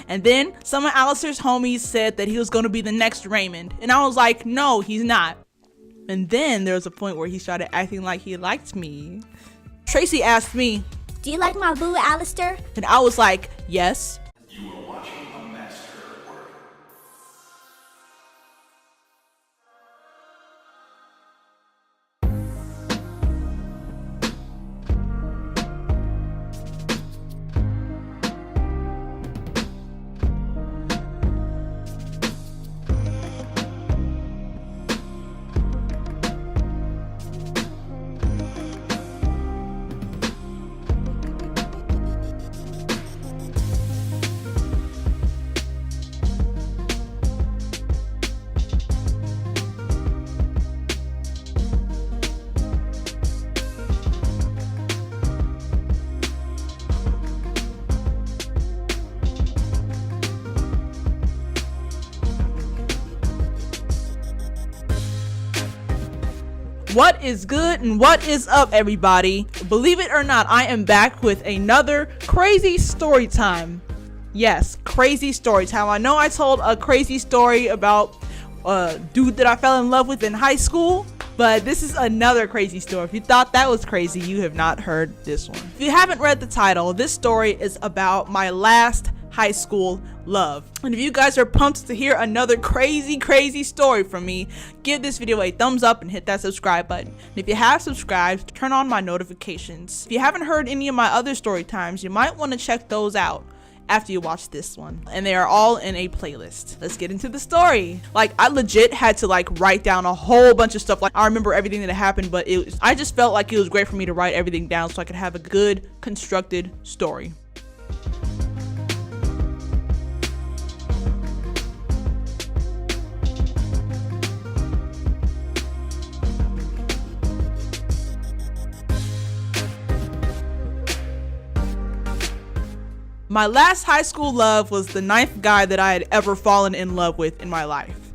And then some of Alistair's homies said that he was going to be the next Raymond. And I was like, no, he's not. And then there was a point where he started acting like he liked me. Tracy asked me, "Do you like my boo, Alistair?" And I was like, yes. You are watching a master at work. What is good and what is up, everybody? Believe it or not, I am back with another crazy story time. Yes, crazy story time. I know I told a crazy story about a dude that I fell in love with in high school, but this is another crazy story. If you thought that was crazy, you have not heard this one. If you haven't read the title, this story is about my last high school love. And if you guys are pumped to hear another crazy story from me, give this video a thumbs up and hit that subscribe button. And if you have subscribed, turn on my notifications. If you haven't heard any of my other story times, you might want to check those out after you watch this one, and they are all in a playlist. Let's get into the story. Like, I legit had to write down a whole bunch of stuff. Like, I remember everything that happened, but I just felt like it was great for me to write everything down so I could have a good constructed story. My last high school love was the 9th guy that I had ever fallen in love with in my life.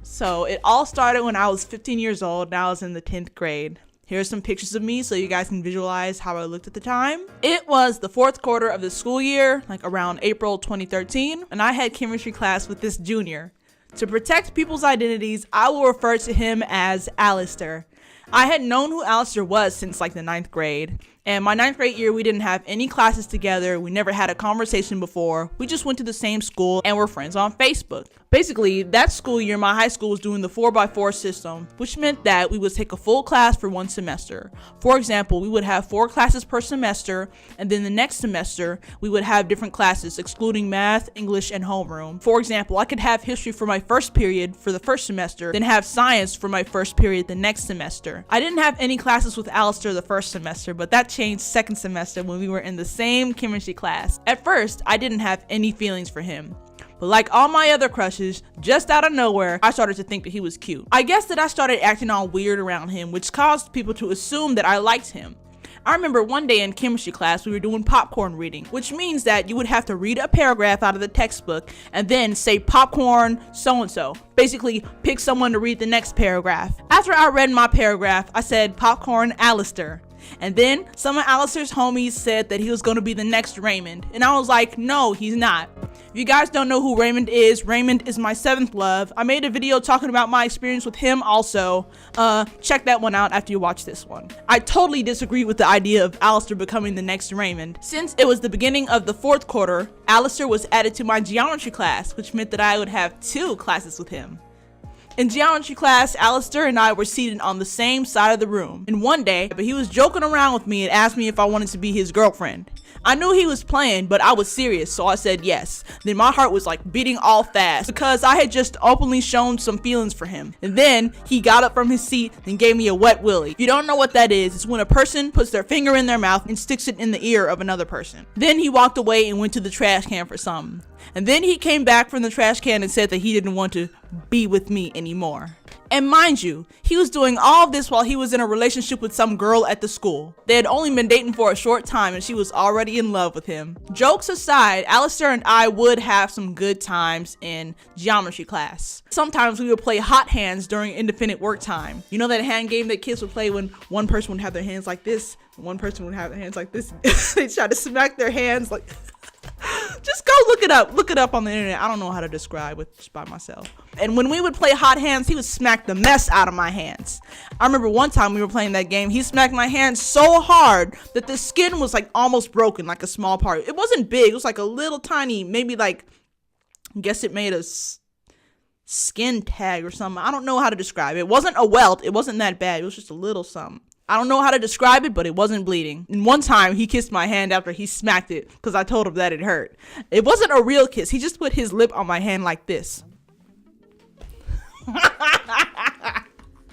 So it all started when I was 15 years old and I was in the 10th grade. Here's some pictures of me so you guys can visualize how I looked at the time. It was the 4th quarter of the school year, like around April 2013, and I had chemistry class with this junior. To protect people's identities, I will refer to him as Alistair. I had known who Alistair was since the 9th grade. And my 9th grade year, we didn't have any classes together. We never had a conversation before. We just went to the same school and were friends on Facebook. Basically, that school year, my high school was doing the 4x4 system, which meant that we would take a full class for one semester. For example, we would have 4 classes per semester, and then the next semester, we would have different classes, excluding math, English, and homeroom. For example, I could have history for my first period for the first semester, then have science for my first period the next semester. I didn't have any classes with Alistair the first semester, but that changed second semester when we were in the same chemistry class. At first, I didn't have any feelings for him. But like all my other crushes, just out of nowhere, I started to think that he was cute. I guess that I started acting all weird around him, which caused people to assume that I liked him. I remember one day in chemistry class, we were doing popcorn reading, which means that you would have to read a paragraph out of the textbook and then say popcorn so-and-so. Basically, pick someone to read the next paragraph. After I read my paragraph, I said popcorn Alistair. And then some of Alistair's homies said that he was going to be the next Raymond. And I was like, no, he's not. If you guys don't know who Raymond is my 7th love. I made a video talking about my experience with him also. Check that one out after you watch this one. I totally disagree with the idea of Alistair becoming the next Raymond. Since it was the beginning of the 4th quarter, Alistair was added to my geometry class, which meant that I would have 2 classes with him. In geometry class, Alistair and I were seated on the same side of the room. And one day, he was joking around with me and asked me if I wanted to be his girlfriend. I knew he was playing, but I was serious, so I said yes. Then my heart was beating all fast because I had just openly shown some feelings for him. And then he got up from his seat and gave me a wet willy. If you don't know what that is, it's when a person puts their finger in their mouth and sticks it in the ear of another person. Then he walked away and went to the trash can for something. And then he came back from the trash can and said that he didn't want to be with me anymore. And mind you, he was doing all of this while he was in a relationship with some girl at the school. They had only been dating for a short time and she was already in love with him. Jokes aside, Alistair and I would have some good times in geometry class. Sometimes we would play hot hands during independent work time. You know that hand game that kids would play when one person would have their hands like this, and one person would have their hands like this. They try to smack their hands Just go look it up. Look it up on the internet. I don't know how to describe it just by myself. And when we would play hot hands, he would smack the mess out of my hands. I remember one time we were playing that game, he smacked my hands so hard that the skin was like almost broken, like a small part. It wasn't big. It was like a little tiny, maybe like, I guess it made a skin tag or something. I don't know how to describe it. It wasn't a welt. It wasn't that bad. It was just a little something. I don't know how to describe it, but it wasn't bleeding. And one time he kissed my hand after he smacked it because I told him that it hurt. It wasn't a real kiss. He just put his lip on my hand like this.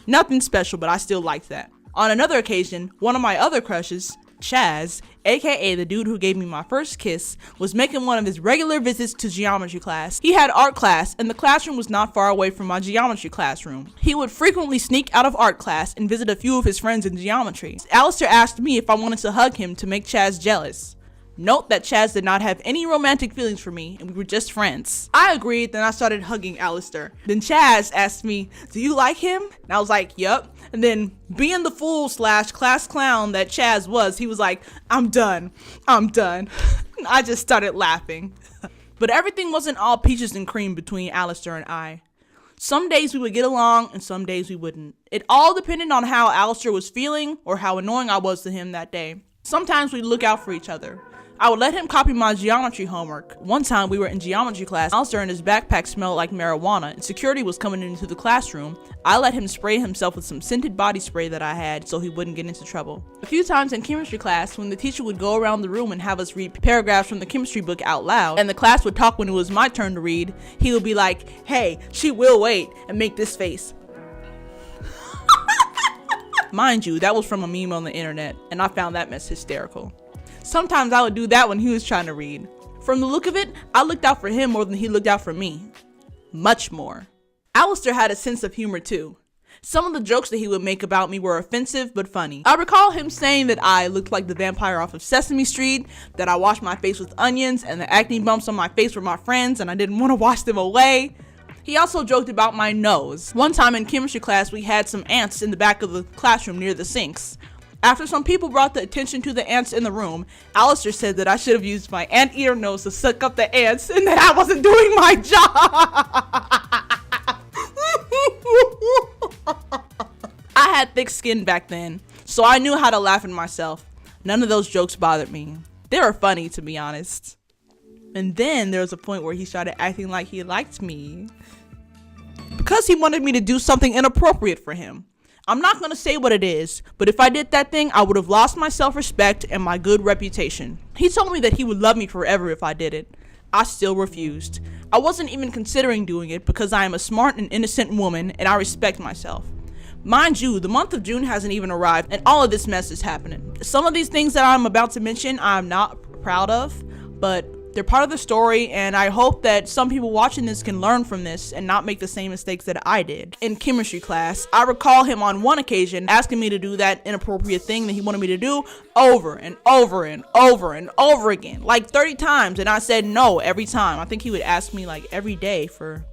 Nothing special, but I still liked that. On another occasion, one of my other crushes, Chaz, aka the dude who gave me my first kiss, was making one of his regular visits to geometry class. He had art class, and the classroom was not far away from my geometry classroom. He would frequently sneak out of art class and visit a few of his friends in geometry. Alistair asked me if I wanted to hug him to make Chaz jealous. Note that Chaz did not have any romantic feelings for me, and we were just friends. I agreed, then I started hugging Alistair. Then Chaz asked me, "Do you like him?" And I was like, "Yup." And then, being the fool / class clown that Chaz was, he was like, I'm done. I just started laughing. But everything wasn't all peaches and cream between Alistair and I. Some days we would get along, and some days we wouldn't. It all depended on how Alistair was feeling or how annoying I was to him that day. Sometimes we'd look out for each other. I would let him copy my geometry homework. One time we were in geometry class, Alistair and his backpack smelled like marijuana, and security was coming into the classroom. I let him spray himself with some scented body spray that I had so he wouldn't get into trouble. A few times in chemistry class, when the teacher would go around the room and have us read paragraphs from the chemistry book out loud, and the class would talk when it was my turn to read, he would be like, "Hey, she will wait," and make this face. Mind you, that was from a meme on the internet, and I found that mess hysterical. Sometimes I would do that when he was trying to read. From the look of it, I looked out for him more than he looked out for me. Much more. Alistair had a sense of humor too. Some of the jokes that he would make about me were offensive but funny. I recall him saying that I looked like the vampire off of Sesame Street, that I washed my face with onions, and the acne bumps on my face were my friends and I didn't want to wash them away. He also joked about my nose. One time in chemistry class, we had some ants in the back of the classroom near the sinks. After some people brought the attention to the ants in the room, Alistair said that I should have used my anteater nose to suck up the ants and that I wasn't doing my job. I had thick skin back then, so I knew how to laugh at myself. None of those jokes bothered me. They were funny, to be honest. And then there was a point where he started acting like he liked me because he wanted me to do something inappropriate for him. I'm not going to say what it is, but if I did that thing, I would have lost my self-respect and my good reputation. He told me that he would love me forever if I did it. I still refused. I wasn't even considering doing it because I am a smart and innocent woman and I respect myself. Mind you, the month of June hasn't even arrived and all of this mess is happening. Some of these things that I'm about to mention, I'm not proud of, but they're part of the story, and I hope that some people watching this can learn from this and not make the same mistakes that I did. In chemistry class, I recall him on one occasion asking me to do that inappropriate thing that he wanted me to do over and over and over and over again, like 30 times, and I said no every time. I think he would ask me like every day for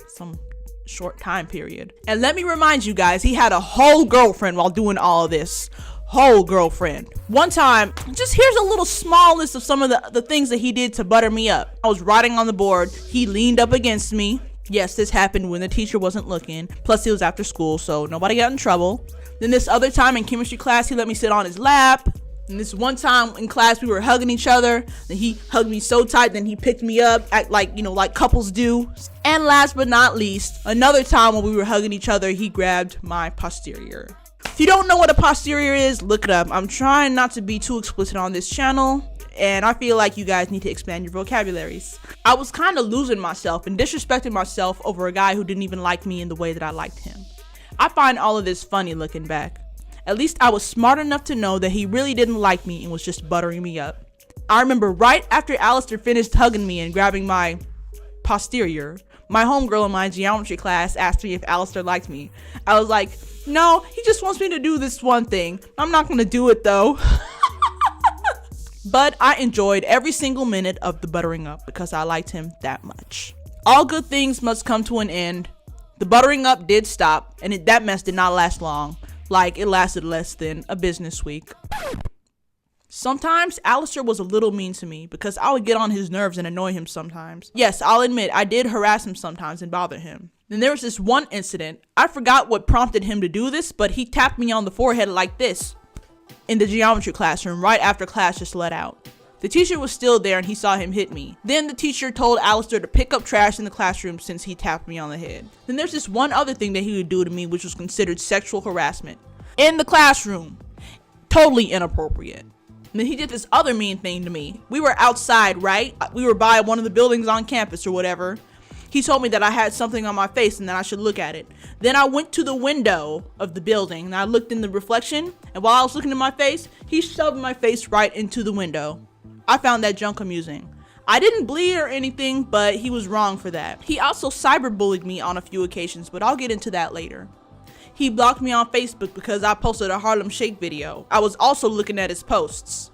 some short time period. And let me remind you guys, he had a whole girlfriend while doing all of this. Whole girlfriend. One time, just here's a little small list of some of the things that he did to butter me up. I was writing on the board. He leaned up against me. Yes, this happened when the teacher wasn't looking. Plus, it was after school, so nobody got in trouble. Then this other time in chemistry class, he let me sit on his lap. And this one time in class, we were hugging each other. Then he hugged me so tight, then he picked me up, like couples do. And last but not least, another time when we were hugging each other, he grabbed my posterior. If you don't know what a posterior is, look it up. I'm trying not to be too explicit on this channel, and I feel like you guys need to expand your vocabularies. I was kind of losing myself and disrespecting myself over a guy who didn't even like me in the way that I liked him. I find all of this funny looking back. At least I was smart enough to know that he really didn't like me and was just buttering me up. I remember right after Alistair finished hugging me and grabbing my posterior, my homegirl in my geometry class asked me if Alistair liked me. I was like, no, he just wants me to do this one thing. I'm not going to do it though. But I enjoyed every single minute of the buttering up because I liked him that much. All good things must come to an end. The buttering up did stop, and that mess did not last long. Like, it lasted less than a business week. Sometimes Alistair was a little mean to me because I would get on his nerves and annoy him sometimes. Yes, I'll admit I did harass him sometimes and bother him. Then there was this one incident. I forgot what prompted him to do this, but he tapped me on the forehead like this in the geometry classroom right after class just let out. The teacher was still there and he saw him hit me. Then the teacher told Alistair to pick up trash in the classroom since he tapped me on the head. Then there's this one other thing that he would do to me which was considered sexual harassment. In the classroom. Totally inappropriate. And then he did this other mean thing to me. We were outside, right? We were by one of the buildings on campus or whatever. He told me that I had something on my face and that I should look at it. Then I went to the window of the building and I looked in the reflection. And while I was looking at my face, he shoved my face right into the window. I found that junk amusing. I didn't bleed or anything, but he was wrong for that. He also cyberbullied me on a few occasions, but I'll get into that later. He blocked me on Facebook because I posted a Harlem Shake video. I was also looking at his posts.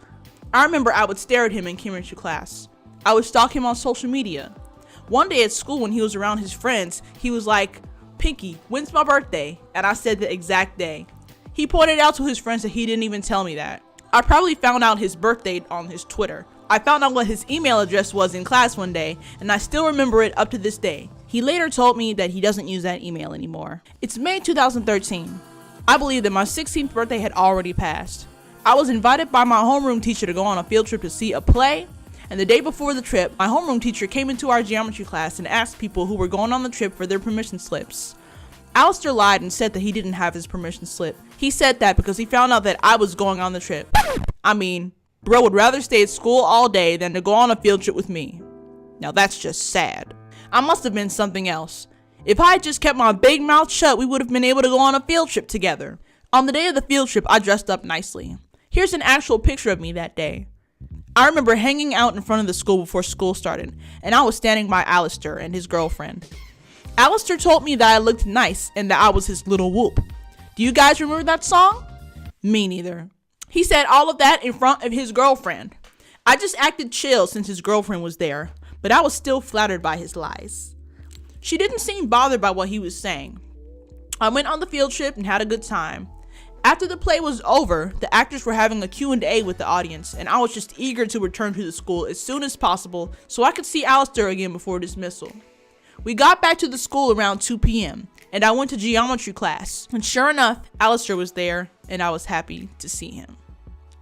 I remember I would stare at him in chemistry class. I would stalk him on social media. One day at school when he was around his friends, he was like, "Pinky, when's my birthday?" And I said the exact day. He pointed out to his friends that he didn't even tell me that. I probably found out his birthday on his Twitter. I found out what his email address was in class one day, and I still remember it up to this day. He later told me that he doesn't use that email anymore. It's May 2013. I believe that my 16th birthday had already passed. I was invited by my homeroom teacher to go on a field trip to see a play, and the day before the trip, my homeroom teacher came into our geometry class and asked people who were going on the trip for their permission slips. Alistair lied and said that he didn't have his permission slip. He said that because he found out that I was going on the trip. I mean, bro would rather stay at school all day than to go on a field trip with me. Now that's just sad. I must have been something else. If I had just kept my big mouth shut, we would have been able to go on a field trip together. On the day of the field trip, I dressed up nicely. Here's an actual picture of me that day. I remember hanging out in front of the school before school started, and I was standing by Alistair and his girlfriend. Alistair told me that I looked nice and that I was his little whoop. Do you guys remember that song? Me neither. He said all of that in front of his girlfriend. I just acted chill since his girlfriend was there, but I was still flattered by his lies. She didn't seem bothered by what he was saying. I went on the field trip and had a good time. After the play was over, the actors were having a Q&A with the audience, and I was just eager to return to the school as soon as possible so I could see Alistair again before dismissal. We got back to the school around 2 p.m., and I went to geometry class. And sure enough, Alistair was there, and I was happy to see him.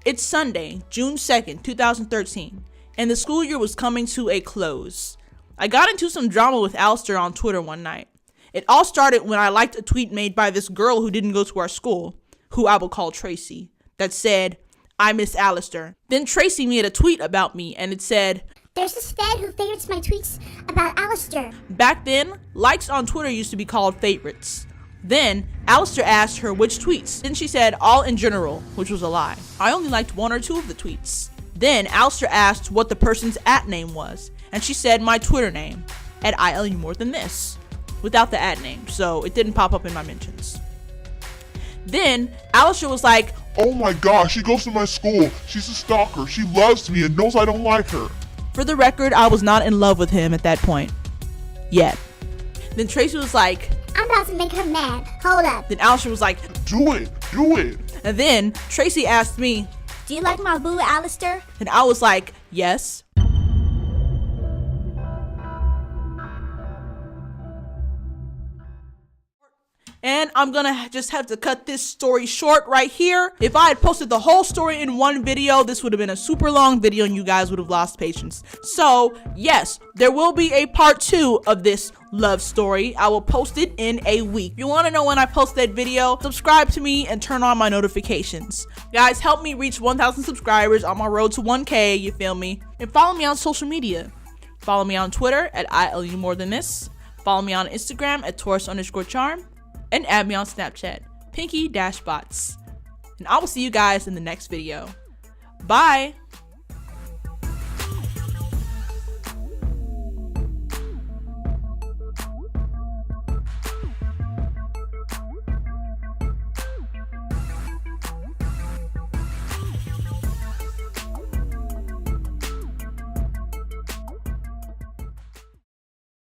It's Sunday, June 2nd, 2013, and the school year was coming to a close. I got into some drama with Alistair on Twitter one night. It all started when I liked a tweet made by this girl who didn't go to our school, who I will call Tracy, that said, "I miss Alistair." Then Tracy made a tweet about me, and it said, There's this fan who favorites my tweets about Alistair. Back then, likes on Twitter used to be called favorites. Then, Alistair asked her which tweets. Then she said all in general, which was a lie. I only liked 1 or 2 of the tweets. Then, Alistair asked what the person's @name was, and she said my Twitter name, @I love you more than this, without the @name, so it didn't pop up in my mentions. Then, Alistair was like, "Oh my gosh, she goes to my school. She's a stalker. She loves me and knows I don't like her." For the record, I was not in love with him at that point. Yet. Then Tracy was like, I'm about to make her mad. Hold up. Then Alistair was like, Do it. Do it. and then Tracy asked me, Do you like my boo, Alistair? and I was like, yes. And I'm gonna just have to cut this story short right here. If I had posted the whole story in one video, this would have been a super long video and you guys would have lost patience. So yes, there will be a part 2 of this love story. I will post it in a week. If you want to know when I post that video, subscribe to me and turn on my notifications. Guys, help me reach 1,000 subscribers on my road to 1K, you feel me? And follow me on social media. Follow me on Twitter @I love you more than this. Follow me on Instagram @Taurus_charm. And add me on Snapchat, Pinky-Bots. And I will see you guys in the next video. Bye!